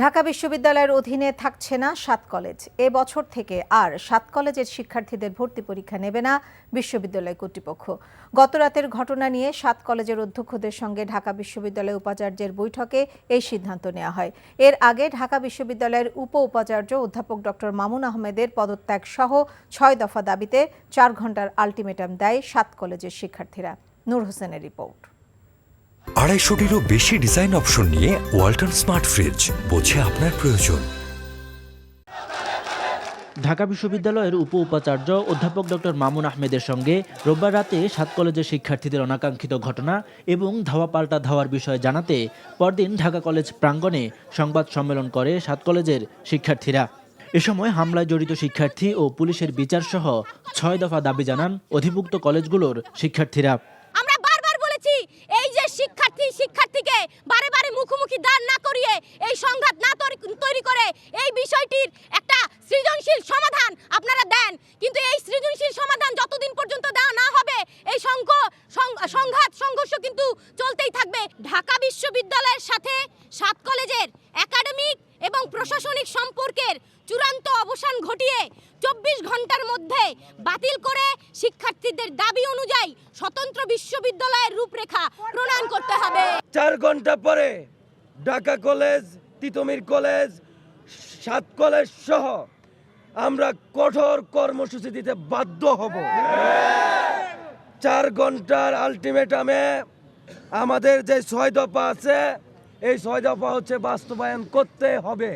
ঢাকা বিশ্ববিদ্যালয়ের অধীনে থাকছে না ৭ কলেজ। এ বছর থেকে আর ৭ কলেজের শিক্ষার্থীদের ভর্তি পরীক্ষা নেবে না বিশ্ববিদ্যালয় কর্তৃপক্ষ। গতরাতের ঘটনা নিয়ে ৭ কলেজের অধ্যক্ষদের সঙ্গে ঢাকা বিশ্ববিদ্যালয় উপাচার্যের বৈঠকে এই সিদ্ধান্ত নেওয়া হয়। এর আগে ঢাকা বিশ্ববিদ্যালয়ের উপাচার্য অধ্যাপক ডক্টর মামুন আহমেদের পদত্যাগ সহ ৬ দফা দাবিতে ৪ ঘণ্টার আলটিমেটাম দেয় ৭ কলেজের শিক্ষার্থীরা। নূর হোসেনের রিপোর্ট। ২৫০টিরও বেশি ডিজাইন অপশন নিয়ে ওয়ালটন স্মার্ট ফ্রিজ, বোঝে আপনার প্রয়োজন। ঢাকা বিশ্ববিদ্যালয়ের উপাচার্য অধ্যাপক ডক্টর মামুন আহমেদের সঙ্গে রোববার রাতে ৭ কলেজের শিক্ষার্থীদের অনাকাঙ্ক্ষিত ঘটনা এবং ধাওয়া পাল্টা ধাওয়ার বিষয়ে জানাতে পরদিন ঢাকা কলেজ প্রাঙ্গণে সংবাদ সম্মেলন করে ৭ কলেজের শিক্ষার্থীরা। এ সময় হামলায় জড়িত শিক্ষার্থী ও পুলিশের বিচার সহ ৬ দফা দাবি জানান অধিভুক্ত কলেজগুলোর শিক্ষার্থীরা। এই যে শিক্ষার্থীকে বারে বারে মুখোমুখি দাঁড় না করিয়ে এই সংঘাত না তৈরি করে এই বিষয়টির একটা সৃজনশীল সমাধান আপনারা দেন, কিন্তু এই সৃজনশীল সমাধান যতদিন পর্যন্ত দেওয়া না হবে এই সংঘর্ষ কিন্তু চলতেই থাকবে। ঢাকা বিশ্ববিদ্যালয়ের সাথে ৭ কলেজের একাডেমিক এবং প্রশাসনিক সম্পর্কের চূড়ান্ত অবসান ঘটিয়ে ২৪ ঘন্টার মধ্যে বাতিল করে শিক্ষার্থীদের দাবি অনুযায়ী স্বতন্ত্র বিশ্ববিদ্যালয়ের রূপরেখা প্রণয়ন করতে হবে। ৪ ঘন্টা পরে Dhaka college, Titumir college, ৭ college সহ আমরা কঠোর কর্মসূচি দিতে বাধ্য হব। ৪ ঘন্টার আলটিমেটামে আমাদের যে ৬ দফা আছে এই ৬ দফা বাস্তবায়ন করতে হবে।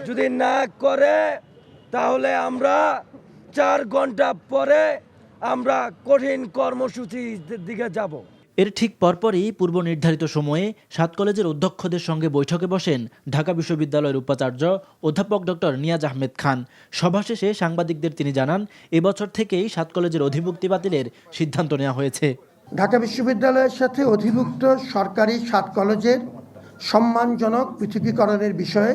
যদি না করে তাহলে আমরা ৪ ঘন্টা পরে আমরা কঠিন কর্মসূচির দিকে যাব। এর ঠিক পরপরই পূর্ব নির্ধারিত সময়ে ৭ কলেজের অধ্যক্ষদের সঙ্গে বৈঠকে বসেন ঢাকা বিশ্ববিদ্যালয়ের উপাচার্য অধ্যাপক ডক্টর নিয়াজ আহমেদ খান। সভা শেষে সাংবাদিকদের তিনি জানান, এবছর থেকেই ৭ কলেজের অধিভুক্তি বাতিলের সিদ্ধান্ত নেওয়া হয়েছে। ঢাকা বিশ্ববিদ্যালয়ের সাথে অধিভুক্ত সরকারি ৭ কলেজের সম্মানজনক পৃথকীকরণের বিষয়ে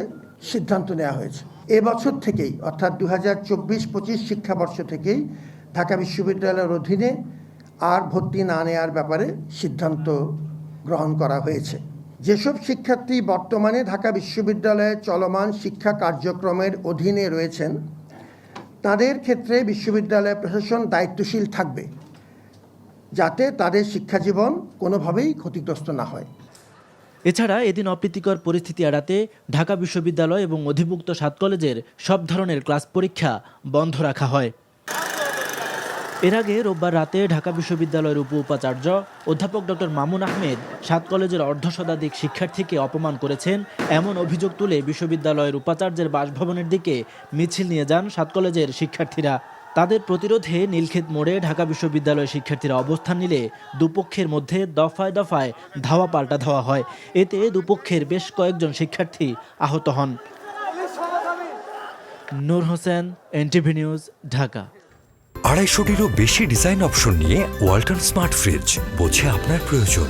সিদ্ধান্ত নেওয়া হয়েছে। এবছর থেকেই অর্থাৎ ২০২৪-২৫ শিক্ষাবর্ষ থেকেই ঢাকা বিশ্ববিদ্যালয়ের অধীনে আর ভর্তি না নেওয়ার ব্যাপারে সিদ্ধান্ত গ্রহণ করা হয়েছে। যেসব শিক্ষার্থী বর্তমানে ঢাকা বিশ্ববিদ্যালয়ের চলমান শিক্ষা কার্যক্রমের অধীনে রয়েছেন তাদের ক্ষেত্রে বিশ্ববিদ্যালয় প্রশাসন দায়িত্বশীল থাকবে যাতে তাদের শিক্ষাজীবন কোনোভাবেই ক্ষতিগ্রস্ত না হয়। এছাড়া এদিন অপ্রীতিকর পরিস্থিতি এড়াতে ঢাকা বিশ্ববিদ্যালয় এবং অধিভুক্ত ৭ কলেজের সব ধরনের ক্লাস পরীক্ষা বন্ধ রাখা হয়। এর আগে রোববার রাতে ঢাকা বিশ্ববিদ্যালয়ের উপাচার্য অধ্যাপক ডক্টর মামুন আহমেদ ৭ কলেজের অর্ধশতাধিক শিক্ষার্থীকে অপমান করেছেন এমন অভিযোগ তুলে বিশ্ববিদ্যালয়ের উপাচার্যের বাসভবনের দিকে মিছিল নিয়ে যান ৭ কলেজের শিক্ষার্থীরা। তাদের প্রতিরোধে নীলক্ষেত মোড়ে ঢাকা বিশ্ববিদ্যালয়ের শিক্ষার্থীরা অবস্থান নিলে দুপক্ষের মধ্যে দফায় দফায় ধাওয়া পাল্টা ধাওয়া হয়। এতে দুপক্ষের বেশ কয়েকজন শিক্ষার্থী আহত হন। নূর হোসেন, এনটিভি নিউজ, ঢাকা। ২৫০টিরও বেশি ডিজাইন অপশন নিয়ে ওয়ালটন স্মার্ট ফ্রিজ, বোঝে আপনার প্রয়োজন।